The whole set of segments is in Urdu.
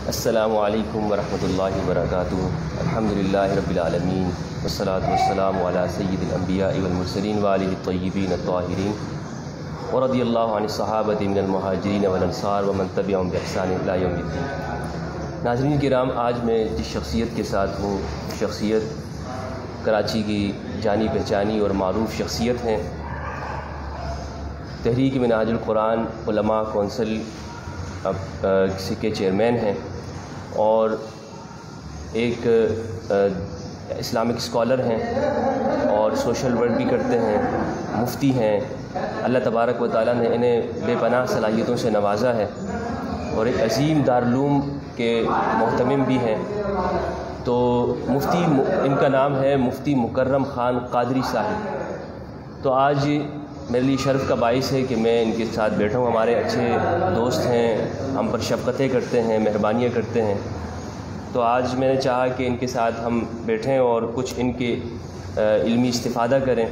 السلام علیکم ورحمۃ اللہ وبرکاتہ۔ الحمدللہ رب العالمین والصلاة والسلام علی سید الانبیاء والمرسلین وآلہ الطیبین الطاہرین ورضی اللہ عن الصحابۃ من المہاجرین والانصار ومن تبعہم بإحسان الی یوم الدین۔ ناظرین کرام، آج میں جس شخصیت کے ساتھ ہوں، شخصیت کراچی کی جانی پہچانی اور معروف شخصیت ہیں، تحریک منہاج القرآن علماء کونسل کے چیئرمین ہیں اور ایک اسلامک اسکالر ہیں اور سوشل ورک بھی کرتے ہیں، مفتی ہیں۔ اللہ تبارک و تعالیٰ نے انہیں بے پناہ صلاحیتوں سے نوازا ہے اور ایک عظیم دارالعلوم کے محتمم بھی ہیں۔ تو مفتی ان کا نام ہے مفتی مکرم خان قادری صاحب۔ تو آج میرے لیے شرف کا باعث ہے کہ میں ان کے ساتھ بیٹھا ہوں۔ ہمارے اچھے دوست ہیں، ہم پر شفقتیں کرتے ہیں، مہربانیاں کرتے ہیں۔ تو آج میں نے چاہا کہ ان کے ساتھ ہم بیٹھیں اور کچھ ان کے علمی استفادہ کریں۔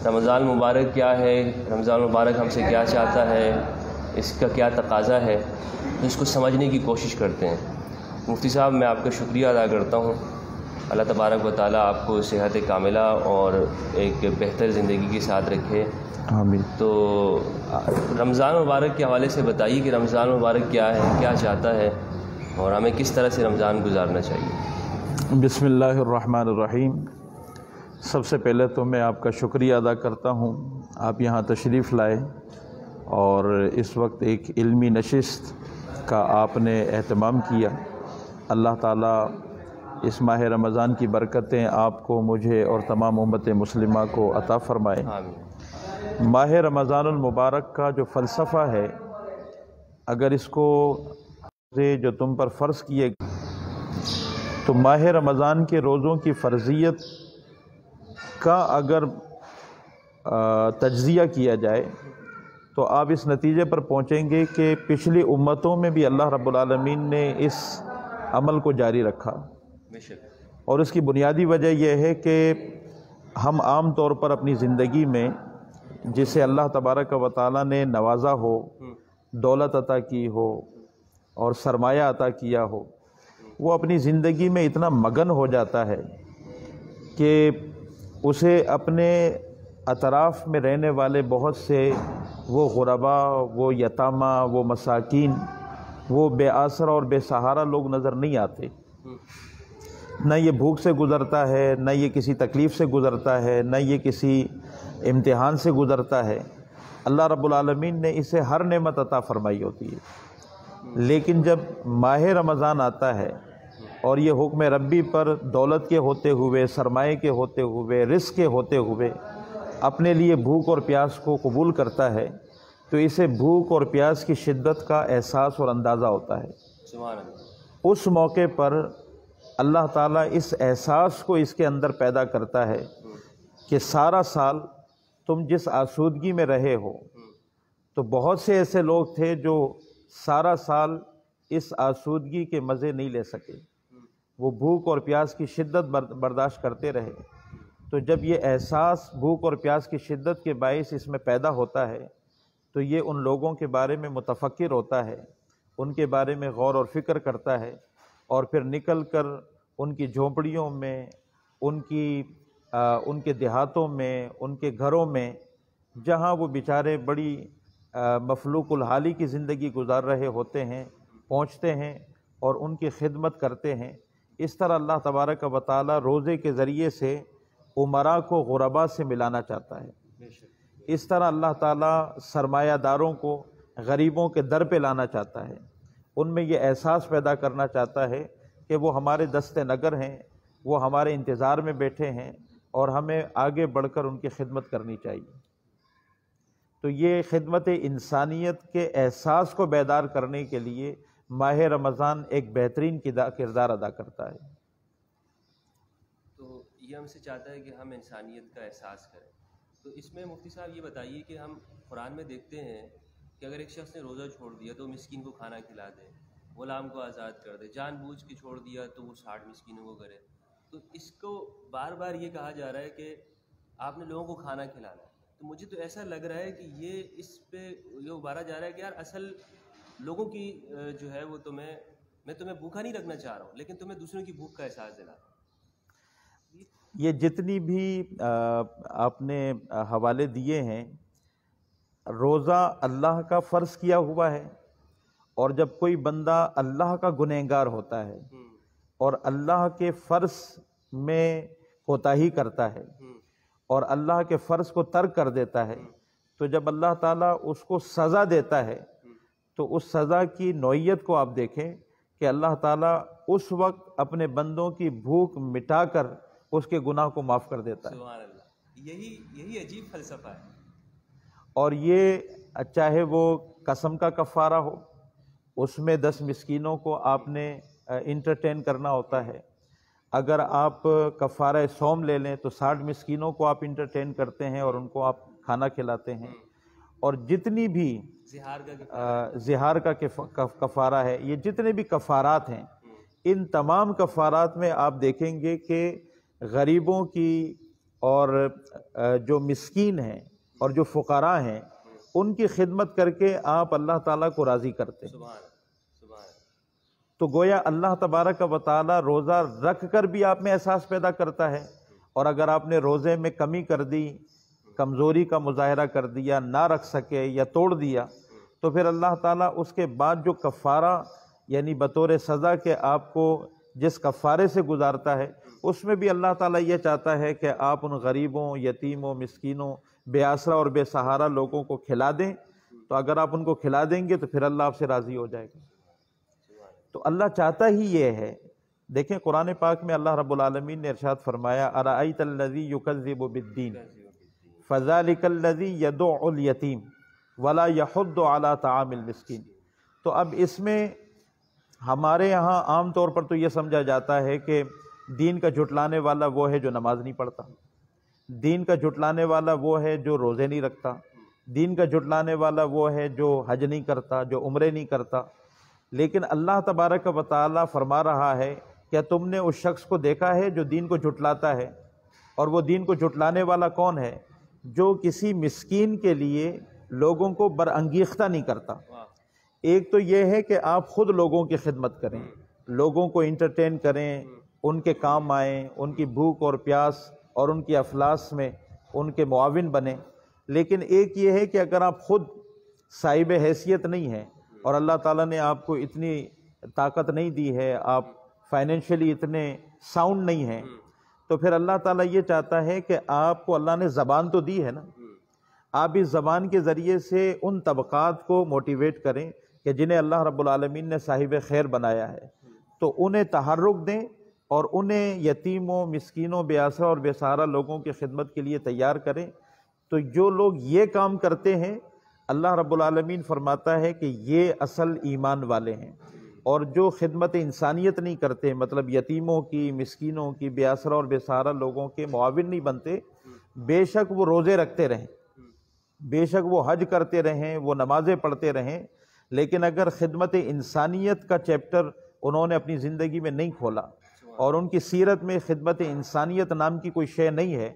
رمضان مبارک کیا ہے، رمضان مبارک ہم سے کیا چاہتا ہے، اس کا کیا تقاضا ہے، اس کو سمجھنے کی کوشش کرتے ہیں۔ مفتی صاحب، میں آپ کا شکریہ ادا کرتا ہوں۔ اللہ تبارک و تعالیٰ آپ کو صحت کاملہ اور ایک بہتر زندگی کے ساتھ رکھے، آمین۔ تو رمضان مبارک کے حوالے سے بتائیے کہ رمضان مبارک کیا ہے، کیا چاہتا ہے اور ہمیں کس طرح سے رمضان گزارنا چاہیے۔ بسم اللہ الرحمن الرحیم۔ سب سے پہلے تو میں آپ کا شکریہ ادا کرتا ہوں، آپ یہاں تشریف لائے اور اس وقت ایک علمی نشست کا آپ نے اہتمام کیا۔ اللہ تعالیٰ اس ماہ رمضان کی برکتیں آپ کو، مجھے اور تمام امت مسلمہ کو عطا فرمائے، آمین۔ ماہ رمضان المبارک کا جو فلسفہ ہے، اگر اس کو جو تم پر فرض کیے تو ماہ رمضان کے روزوں کی فرضیت کا اگر تجزیہ کیا جائے تو آپ اس نتیجے پر پہنچیں گے کہ پچھلی امتوں میں بھی اللہ رب العالمین نے اس عمل کو جاری رکھا، اور اس کی بنیادی وجہ یہ ہے کہ ہم عام طور پر اپنی زندگی میں جسے اللہ تبارک و تعالیٰ نے نوازا ہو، دولت عطا کی ہو اور سرمایہ عطا کیا ہو، وہ اپنی زندگی میں اتنا مگن ہو جاتا ہے کہ اسے اپنے اطراف میں رہنے والے بہت سے وہ غربا، وہ یتامہ، وہ مساکین، وہ بے آسرا اور بے سہارا لوگ نظر نہیں آتے۔ نہ یہ بھوک سے گزرتا ہے، نہ یہ کسی تکلیف سے گزرتا ہے، نہ یہ کسی امتحان سے گزرتا ہے۔ اللہ رب العالمین نے اسے ہر نعمت عطا فرمائی ہوتی ہے، لیکن جب ماہ رمضان آتا ہے اور یہ حکم ربی پر دولت کے ہوتے ہوئے، سرمایے کے ہوتے ہوئے، رزق کے ہوتے ہوئے اپنے لیے بھوک اور پیاس کو قبول کرتا ہے تو اسے بھوک اور پیاس کی شدت کا احساس اور اندازہ ہوتا ہے۔ سبحان اللہ۔ اس موقع پر اللہ تعالیٰ اس احساس کو اس کے اندر پیدا کرتا ہے کہ سارا سال تم جس آسودگی میں رہے ہو، تو بہت سے ایسے لوگ تھے جو سارا سال اس آسودگی کے مزے نہیں لے سکے، وہ بھوک اور پیاس کی شدت برداشت کرتے رہے۔ تو جب یہ احساس بھوک اور پیاس کی شدت کے باعث اس میں پیدا ہوتا ہے تو یہ ان لوگوں کے بارے میں متفکر ہوتا ہے، ان کے بارے میں غور اور فکر کرتا ہے، اور پھر نکل کر ان کی جھونپڑیوں میں، ان کے دیہاتوں میں، ان کے گھروں میں، جہاں وہ بیچارے بڑی مفلوق الحالی کی زندگی گزار رہے ہوتے ہیں، پہنچتے ہیں اور ان کی خدمت کرتے ہیں۔ اس طرح اللہ تبارک و تعالیٰ روزے کے ذریعے سے امراء کو غربا سے ملانا چاہتا ہے۔ اس طرح اللہ تعالیٰ سرمایہ داروں کو غریبوں کے در پہ لانا چاہتا ہے، ان میں یہ احساس پیدا کرنا چاہتا ہے کہ وہ ہمارے دست نگر ہیں، وہ ہمارے انتظار میں بیٹھے ہیں اور ہمیں آگے بڑھ کر ان کی خدمت کرنی چاہیے۔ تو یہ خدمت انسانیت کے احساس کو بیدار کرنے کے لیے ماہ رمضان ایک بہترین کردار ادا کرتا ہے۔ تو یہ ہم سے چاہتا ہے کہ ہم انسانیت کا احساس کریں۔ تو اس میں مفتی صاحب یہ بتائیے کہ ہم قرآن میں دیکھتے ہیں کہ اگر ایک شخص نے روزہ چھوڑ دیا تو مسکین کو کھانا کھلا دے، غلام کو آزاد کر دے، جان بوجھ کے چھوڑ دیا تو وہ 60 مسکینوں کو کرے۔ تو اس کو بار بار یہ کہا جا رہا ہے کہ آپ نے لوگوں کو کھانا کھلانا ہے۔ تو مجھے تو ایسا لگ رہا ہے کہ یہ اس پہ یہ ابھارا جا رہا ہے کہ یار اصل لوگوں کی جو ہے وہ تمہیں میں تمہیں بھوکا نہیں رکھنا چاہ رہا ہوں، لیکن تمہیں دوسروں کی بھوک کا احساس دلا رہا ہوں۔ یہ جتنی بھی آپ نے حوالے دیے ہیں، روزہ اللہ کا فرض کیا ہوا ہے، اور جب کوئی بندہ اللہ کا گنہگار ہوتا ہے اور اللہ کے فرض میں کوتاہی کرتا ہے اور اللہ کے فرض کو ترک کر دیتا ہے، تو جب اللہ تعالیٰ اس کو سزا دیتا ہے تو اس سزا کی نوعیت کو آپ دیکھیں کہ اللہ تعالیٰ اس وقت اپنے بندوں کی بھوک مٹا کر اس کے گناہ کو معاف کر دیتا ہے۔ سبحان اللہ، یہی عجیب فلسفہ ہے۔ اور یہ چاہے وہ قسم کا کفارہ ہو، اس میں 10 مسکینوں کو آپ نے انٹرٹین کرنا ہوتا ہے، اگر آپ کفارہ صوم لے لیں تو 60 مسکینوں کو آپ انٹرٹین کرتے ہیں اور ان کو آپ کھانا کھلاتے ہیں، اور جتنی بھی زہار کا کفارہ ہے، یہ جتنے بھی کفارات ہیں، ان تمام کفارات میں آپ دیکھیں گے کہ غریبوں کی اور جو مسکین ہیں اور جو فقراء ہیں ان کی خدمت کر کے آپ اللہ تعالیٰ کو راضی کرتے ہیں۔ تو گویا اللہ تبارک و تعالیٰ روزہ رکھ کر بھی آپ میں احساس پیدا کرتا ہے، اور اگر آپ نے روزے میں کمی کر دی، کمزوری کا مظاہرہ کر دیا، نہ رکھ سکے یا توڑ دیا، تو پھر اللہ تعالیٰ اس کے بعد جو کفارہ یعنی بطور سزا کے آپ کو جس کفارے سے گزارتا ہے، اس میں بھی اللہ تعالیٰ یہ چاہتا ہے کہ آپ ان غریبوں، یتیموں، مسکینوں، بے آسرا اور بے سہارا لوگوں کو کھلا دیں۔ تو اگر آپ ان کو کھلا دیں گے تو پھر اللہ آپ سے راضی ہو جائے گا۔ تو اللہ چاہتا ہی یہ ہے۔ دیکھیں قرآن پاک میں اللہ رب العالمین نے ارشاد فرمایا أَرَأَيْتَ الَّذِي يُكَذِّبُ بِالدِّينِ فَذَلِكَ الَّذِي يَدُعُّ الْيَتِيمَ وَلَا يَحُضُّ عَلَى طَعَامِ الْمِسْكِينِ۔ تو اب اس میں ہمارے یہاں عام طور پر تو یہ سمجھا جاتا ہے کہ دین کا جھٹلانے والا وہ ہے جو نماز نہیں پڑھتا، دین کا جھٹلانے والا وہ ہے جو روزے نہیں رکھتا، دین کا جھٹلانے والا وہ ہے جو حج نہیں کرتا، جو عمرے نہیں کرتا۔ لیکن اللہ تبارک و تعالیٰ فرما رہا ہے کیا تم نے اس شخص کو دیکھا ہے جو دین کو جھٹلاتا ہے؟ اور وہ دین کو جھٹلانے والا کون ہے؟ جو کسی مسکین کے لیے لوگوں کو برانگیختہ نہیں کرتا۔ ایک تو یہ ہے کہ آپ خود لوگوں کی خدمت کریں، لوگوں کو انٹرٹین کریں، ان کے کام آئیں، ان کی بھوک اور پیاس اور ان کی افلاس میں ان کے معاون بنیں۔ لیکن ایک یہ ہے کہ اگر آپ خود صاحب حیثیت نہیں ہیں اور اللہ تعالیٰ نے آپ کو اتنی طاقت نہیں دی ہے، آپ فائنینشلی اتنے ساؤنڈ نہیں ہیں، تو پھر اللہ تعالیٰ یہ چاہتا ہے کہ آپ کو اللہ نے زبان تو دی ہے نا، آپ اس زبان کے ذریعے سے ان طبقات کو موٹیویٹ کریں کہ جنہیں اللہ رب العالمین نے صاحب خیر بنایا ہے، تو انہیں تحرک دیں اور انہیں یتیموں، مسکینوں، بے آسرا اور بے سہارا لوگوں کی خدمت کے لیے تیار کریں۔ تو جو لوگ یہ کام کرتے ہیں اللہ رب العالمین فرماتا ہے کہ یہ اصل ایمان والے ہیں، اور جو خدمت انسانیت نہیں کرتے، مطلب یتیموں کی، مسکینوں کی، بے آسرا اور بے سہارا لوگوں کے معاون نہیں بنتے، بے شک وہ روزے رکھتے رہیں، بے شک وہ حج کرتے رہیں، وہ نمازیں پڑھتے رہیں، لیکن اگر خدمت انسانیت کا چیپٹر انہوں نے اپنی زندگی میں نہیں کھولا اور ان کی سیرت میں خدمت انسانیت نام کی کوئی شے نہیں ہے،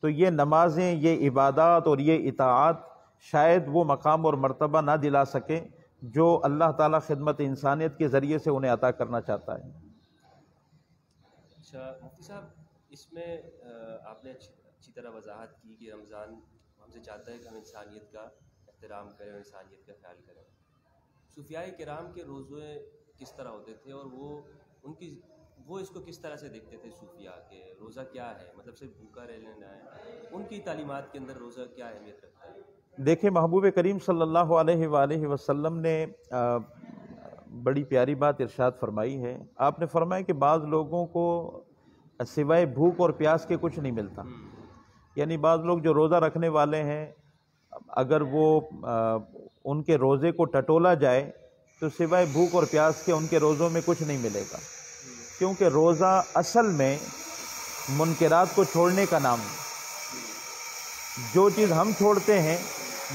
تو یہ نمازیں، یہ عبادات اور یہ اطاعت شاید وہ مقام اور مرتبہ نہ دلا سکے جو اللہ تعالیٰ خدمت انسانیت کے ذریعے سے انہیں عطا کرنا چاہتا ہے۔ اچھا مفتی صاحب، اس میں آپ نے اچھی طرح وضاحت کی کہ رمضان ہم سے چاہتا ہے کہ ہم انسانیت کا احترام کریں اور انسانیت کا خیال کریں۔ صوفیاء کرام کے روزے کس طرح ہوتے تھے، اور وہ اس کو کس طرح سے دیکھتے تھے؟ صوفیاء کے روزہ کیا ہے، مطلب صرف بھوکا رہ لینا ہے؟ ان کی تعلیمات کے اندر روزہ کیا اہمیت رکھتا ہے؟ دیکھیں محبوب کریم صلی اللہ علیہ وآلہ وسلم نے بڑی پیاری بات ارشاد فرمائی ہے۔ آپ نے فرمایا کہ بعض لوگوں کو سوائے بھوک اور پیاس کے کچھ نہیں ملتا، یعنی بعض لوگ جو روزہ رکھنے والے ہیں اگر وہ ان کے روزے کو ٹٹولا جائے تو سوائے بھوک اور پیاس کے ان کے روزوں میں کچھ نہیں ملے گا، کیونکہ روزہ اصل میں منکرات کو چھوڑنے کا نام ہے۔ جو چیز ہم چھوڑتے ہیں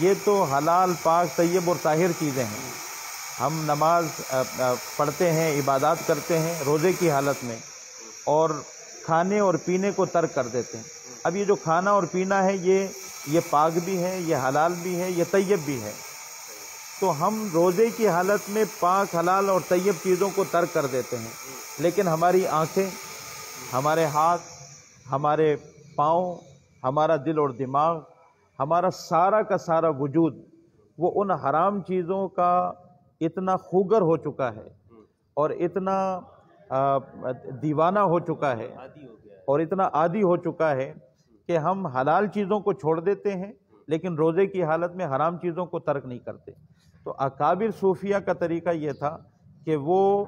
یہ تو حلال، پاک، طیب اور طاہر چیزیں ہیں۔ ہم نماز پڑھتے ہیں، عبادات کرتے ہیں روزے کی حالت میں، اور کھانے اور پینے کو ترک کر دیتے ہیں۔ اب یہ جو کھانا اور پینا ہے یہ پاک بھی ہے، یہ حلال بھی ہے، یہ طیب بھی ہے۔ تو ہم روزے کی حالت میں پاک حلال اور طیب چیزوں کو ترک کر دیتے ہیں، لیکن ہماری آنکھیں، ہمارے ہاتھ، ہمارے پاؤں، ہمارا دل اور دماغ، ہمارا سارا کا سارا وجود وہ ان حرام چیزوں کا اتنا خوگر ہو چکا ہے اور اتنا دیوانہ ہو چکا ہے اور اتنا عادی ہو چکا ہے کہ ہم حلال چیزوں کو چھوڑ دیتے ہیں لیکن روزے کی حالت میں حرام چیزوں کو ترک نہیں کرتے۔ تو اکابر صوفیہ کا طریقہ یہ تھا کہ وہ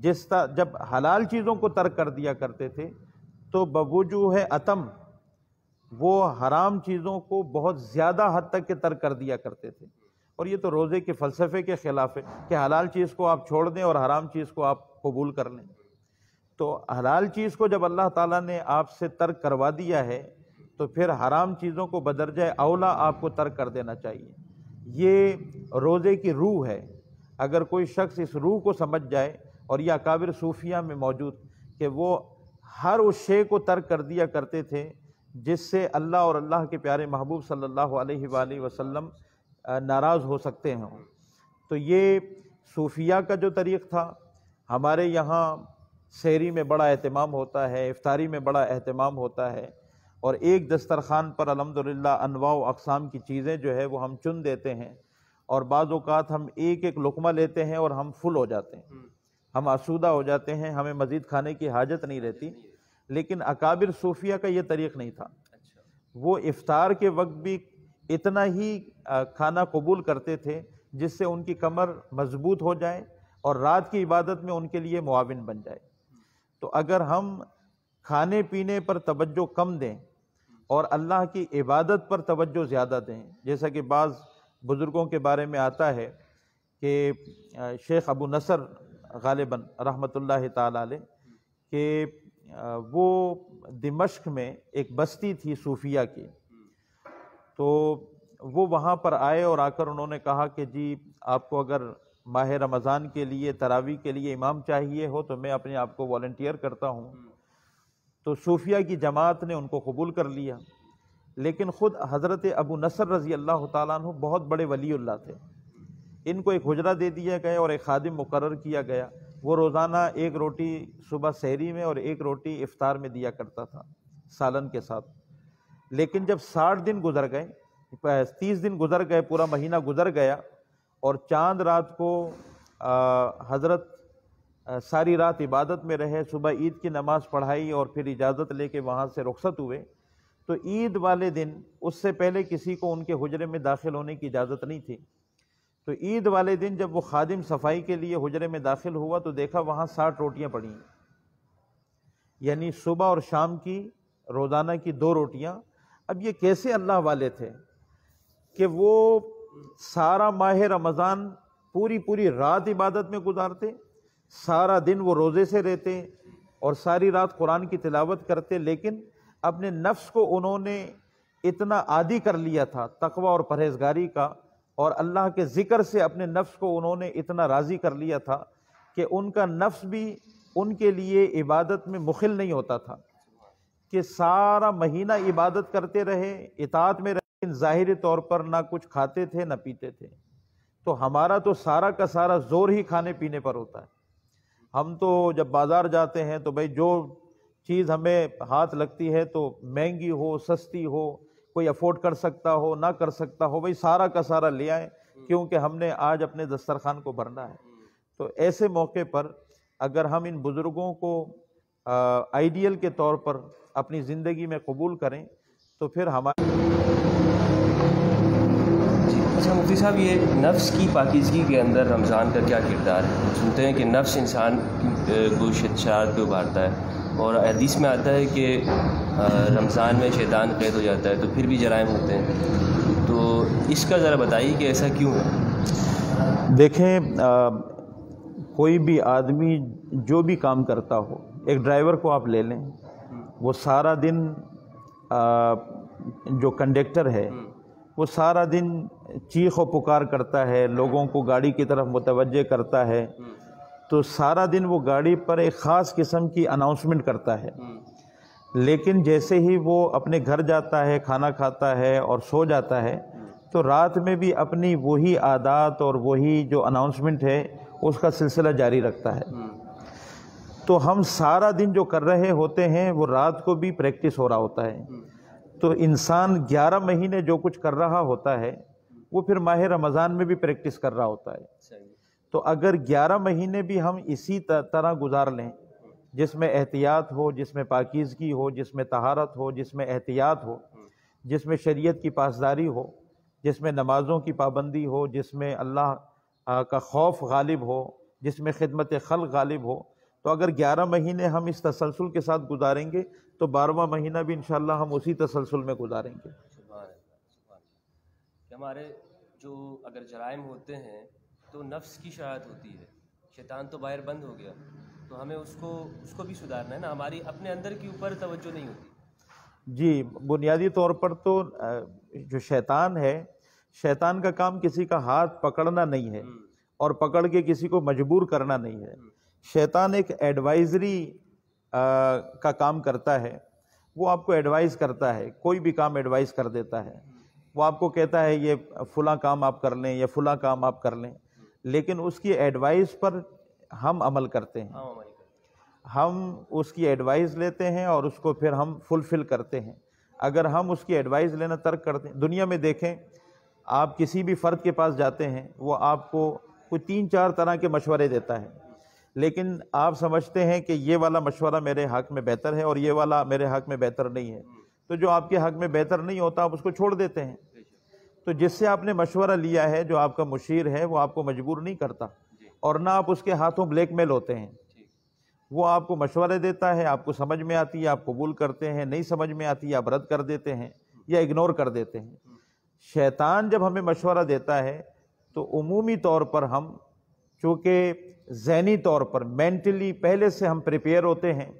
جب حلال چیزوں کو ترک کر دیا کرتے تھے تو بوجوہ عتم وہ حرام چیزوں کو بہت زیادہ حد تک کے ترک کر دیا کرتے تھے، اور یہ تو روزے کے فلسفے کے خلاف ہے کہ حلال چیز کو آپ چھوڑ دیں اور حرام چیز کو آپ قبول کر لیں۔ تو حلال چیز کو جب اللہ تعالیٰ نے آپ سے ترک کروا دیا ہے تو پھر حرام چیزوں کو بدرجہ اولا آپ کو ترک کر دینا چاہیے۔ یہ روزے کی روح ہے۔ اگر کوئی شخص اس روح کو سمجھ جائے، اور یہ اکابر صوفیہ میں موجود کہ وہ ہر اس شے کو ترک کر دیا کرتے تھے جس سے اللہ اور اللہ کے پیارے محبوب صلی اللہ علیہ وآلہ وسلم ناراض ہو سکتے ہیں، تو یہ صوفیہ کا جو طریق تھا۔ ہمارے یہاں سحری میں بڑا اہتمام ہوتا ہے، افطاری میں بڑا اہتمام ہوتا ہے، اور ایک دسترخوان پر الحمدللہ انواع و اقسام کی چیزیں جو ہے وہ ہم چن دیتے ہیں، اور بعض اوقات ہم ایک ایک لقمہ لیتے ہیں اور ہم فل ہو جاتے ہیں، ہم آسودہ ہو جاتے ہیں، ہمیں مزید کھانے کی حاجت نہیں رہتی۔ لیکن اکابر صوفیہ کا یہ طریق نہیں تھا، وہ افطار کے وقت بھی اتنا ہی کھانا قبول کرتے تھے جس سے ان کی کمر مضبوط ہو جائے اور رات کی عبادت میں ان کے لیے معاون بن جائے۔ تو اگر ہم کھانے پینے پر توجہ کم دیں اور اللہ کی عبادت پر توجہ زیادہ دیں، جیسا کہ بعض بزرگوں کے بارے میں آتا ہے کہ شیخ ابو نصر غالباً رحمۃ اللہ تعالی علیہ کہ وہ دمشق میں ایک بستی تھی صوفیہ کی، تو وہ وہاں پر آئے اور آ کر انہوں نے کہا کہ جی آپ کو اگر ماہ رمضان کے لیے تراویح کے لیے امام چاہیے ہو تو میں اپنے آپ کو والنٹیئر کرتا ہوں۔ تو صوفیہ کی جماعت نے ان کو قبول کر لیا، لیکن خود حضرت ابو نصر رضی اللہ تعالیٰ عنہ بہت بڑے ولی اللہ تھے، ان کو ایک حجرہ دے دیا گیا اور ایک خادم مقرر کیا گیا، وہ روزانہ ایک روٹی صبح سحری میں اور ایک روٹی افطار میں دیا کرتا تھا سالن کے ساتھ۔ لیکن جب 60 دن گزر گئے، 30 دن گزر گئے، پورا مہینہ گزر گیا، اور چاند رات کو حضرت ساری رات عبادت میں رہے، صبح عید کی نماز پڑھائی اور پھر اجازت لے کے وہاں سے رخصت ہوئے، تو عید والے دن اس سے پہلے کسی کو ان کے حجرے میں داخل ہونے کی اجازت نہیں تھی، تو عید والے دن جب وہ خادم صفائی کے لیے حجرے میں داخل ہوا تو دیکھا وہاں 60 روٹیاں پڑی ہیں، یعنی صبح اور شام کی روزانہ کی 2 روٹیاں۔ اب یہ کیسے اللہ والے تھے کہ وہ سارا ماہ رمضان پوری رات عبادت میں گزارتے، سارا دن وہ روزے سے رہتے اور ساری رات قرآن کی تلاوت کرتے، لیکن اپنے نفس کو انہوں نے اتنا عادی کر لیا تھا تقوی اور پرہیزگاری کا، اور اللہ کے ذکر سے اپنے نفس کو انہوں نے اتنا راضی کر لیا تھا کہ ان کا نفس بھی ان کے لیے عبادت میں مخل نہیں ہوتا تھا، کہ سارا مہینہ عبادت کرتے رہے، اطاعت میں رہے، لیکن ظاہری طور پر نہ کچھ کھاتے تھے نہ پیتے تھے۔ تو ہمارا تو سارا کا سارا زور ہی کھانے پینے پر ہوتا ہے۔ ہم تو جب بازار جاتے ہیں تو بھئی جو چیز ہمیں ہاتھ لگتی ہے تو مہنگی ہو سستی ہو، کوئی افورڈ کر سکتا ہو نہ کر سکتا ہو، بھئی سارا کا سارا لے آئیں کیونکہ ہم نے آج اپنے دسترخوان کو بھرنا ہے۔ تو ایسے موقع پر اگر ہم ان بزرگوں کو آئیڈیل کے طور پر اپنی زندگی میں قبول کریں تو پھر ہمارے اچھا مفتی صاحب، یہ نفس کی پاکیزگی کے اندر رمضان کا کیا کردار ہے؟ سنتے ہیں کہ نفس انسان کو شرارت پہ ابھارتا ہے، اور حدیث میں آتا ہے کہ رمضان میں شیطان قید ہو جاتا ہے تو پھر بھی جرائم ہوتے ہیں، تو اس کا ذرا بتائیے کہ ایسا کیوں ہے؟ دیکھیں، کوئی بھی آدمی جو بھی کام کرتا ہو، ایک ڈرائیور کو آپ لے لیں، وہ سارا دن جو کنڈکٹر ہے وہ سارا دن چیخ و پکار کرتا ہے، لوگوں کو گاڑی کی طرف متوجہ کرتا ہے، تو سارا دن وہ گاڑی پر ایک خاص قسم کی اناؤنسمنٹ کرتا ہے، لیکن جیسے ہی وہ اپنے گھر جاتا ہے، کھانا کھاتا ہے اور سو جاتا ہے، تو رات میں بھی اپنی وہی عادات اور وہی جو اناؤنسمنٹ ہے اس کا سلسلہ جاری رکھتا ہے. تو ہم سارا دن جو کر رہے ہوتے ہیں وہ رات کو بھی پریکٹس ہو رہا ہوتا ہے. تو انسان 11 مہینے جو کچھ کر رہا ہوتا ہے وہ پھر ماہ رمضان میں بھی پریکٹس کر رہا ہوتا ہے. تو اگر 11 مہینے بھی ہم اسی طرح گزار لیں، جس میں احتیاط ہو، جس میں پاکیزگی ہو، جس میں طہارت ہو، جس میں احتیاط ہو، جس میں شریعت کی پاسداری ہو، جس میں نمازوں کی پابندی ہو، جس میں اللہ کا خوف غالب ہو، جس میں خدمت خلق غالب ہو، تو اگر 11 مہینے ہم اس تسلسل کے ساتھ گزاریں گے تو 12واں مہینہ بھی انشاءاللہ ہم اسی تسلسل میں گزاریں گے. سبحان اللہ، سبحان اللہ. کہ ہمارے جو اگر جرائم ہوتے ہیں تو نفس کی شرارت ہوتی ہے، شیطان تو باہر بند ہو گیا، تو ہمیں اس کو بھی سدھارنا ہے نا، ہماری اپنے اندر کے اوپر توجہ نہیں ہوتی. جی، بنیادی طور پر تو جو شیطان ہے، شیطان کا کام کسی کا ہاتھ پکڑنا نہیں ہے اور پکڑ کے کسی کو مجبور کرنا نہیں ہے. شیطان ایک ایڈوائزری کا کام کرتا ہے. وہ آپ کو ایڈوائز کرتا ہے، کوئی بھی کام ایڈوائز کر دیتا ہے. وہ آپ کو کہتا ہے یہ فلاں کام آپ کر لیں یا فلاں کام آپ کر لیں، لیکن اس کی ایڈوائز پر ہم عمل کرتے ہیں. ہم اس کی ایڈوائز لیتے ہیں اور اس کو پھر ہم فلفل کرتے ہیں. اگر ہم اس کی ایڈوائز لینا ترک کرتے ہیں، دنیا میں دیکھیں آپ کسی بھی فرد کے پاس جاتے ہیں، وہ آپ کو کوئی 3-4 طرح کے مشورے دیتا ہے، لیکن آپ سمجھتے ہیں کہ یہ والا مشورہ میرے حق میں بہتر ہے اور یہ والا میرے حق میں بہتر نہیں ہے، تو جو آپ کے حق میں بہتر نہیں ہوتا آپ اس کو چھوڑ دیتے ہیں. تو جس سے آپ نے مشورہ لیا ہے، جو آپ کا مشیر ہے، وہ آپ کو مجبور نہیں کرتا اور نہ آپ اس کے ہاتھوں بلیک میل ہوتے ہیں. وہ آپ کو مشورے دیتا ہے، آپ کو سمجھ میں آتی ہے آپ قبول کرتے ہیں، نہیں سمجھ میں آتی ہے آپ رد کر دیتے ہیں یا اگنور کر دیتے ہیں. شیطان جب ہمیں مشورہ دیتا ہے تو عمومی طور پر ہم چونکہ ذہنی طور پر مینٹلی پہلے سے ہم پریپیئر ہوتے ہیں،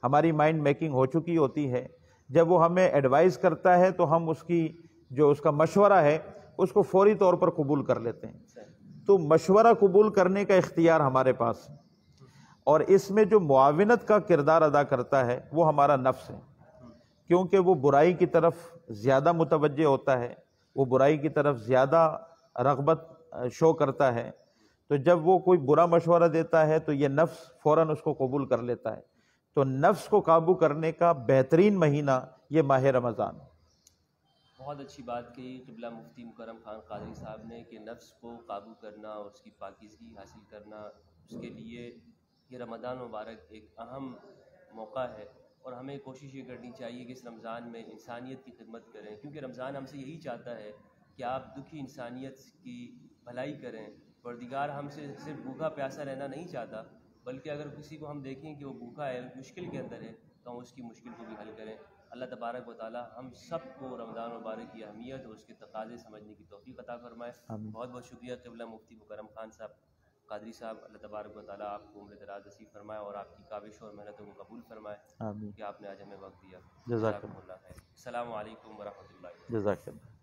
ہماری مائنڈ میکنگ ہو چکی ہوتی ہے. جب وہ ہمیں ایڈوائز کرتا ہے تو ہم اس کی جو اس کا مشورہ ہے اس کو فوری طور پر قبول کر لیتے ہیں. تو مشورہ قبول کرنے کا اختیار ہمارے پاس ہے، اور اس میں جو معاونت کا کردار ادا کرتا ہے وہ ہمارا نفس ہے، کیونکہ وہ برائی کی طرف زیادہ متوجہ ہوتا ہے، وہ برائی کی طرف زیادہ رغبت شو کرتا ہے. تو جب وہ کوئی برا مشورہ دیتا ہے تو یہ نفس فوراً اس کو قبول کر لیتا ہے. تو نفس کو قابو کرنے کا بہترین مہینہ یہ ماہ رمضان. بہت اچھی بات کہی قبلہ مفتی مکرم خان قادری صاحب نے کہ نفس کو قابو کرنا اور اس کی پاکیزگی حاصل کرنا، اس کے لیے یہ رمضان مبارک ایک اہم موقع ہے، اور ہمیں کوشش یہ کرنی چاہیے کہ اس رمضان میں انسانیت کی خدمت کریں، کیونکہ رمضان ہم سے یہی چاہتا ہے کہ آپ دکھی انسانیت کی بھلائی کریں. پروردگار ہم سے صرف بھوکا پیاسا رہنا نہیں چاہتا، بلکہ اگر کسی کو ہم دیکھیں کہ وہ بھوکا ہے، مشکل کے اندر ہے، تو ہم اس کی مشکل کو بھی حل کریں. اللہ تبارک و تعالی ہم سب کو رمضان مبارک کی اہمیت اور اس کے تقاضے سمجھنے کی توفیق عطا فرمائے. بہت بہت شکریہ قبلہ مفتی مکرم خان صاحب قادری صاحب. اللہ تبارک و تعالی آپ کو عمر دراز نصیب فرمائے اور آپ کی کاوشوں اور محنتوں کو قبول فرمائے. آمین. کہ آپ نے آج ہمیں وقت دیا. جزاک اللہ خیر. السلام علیکم ورحمۃ اللہ. جزاک اللہ.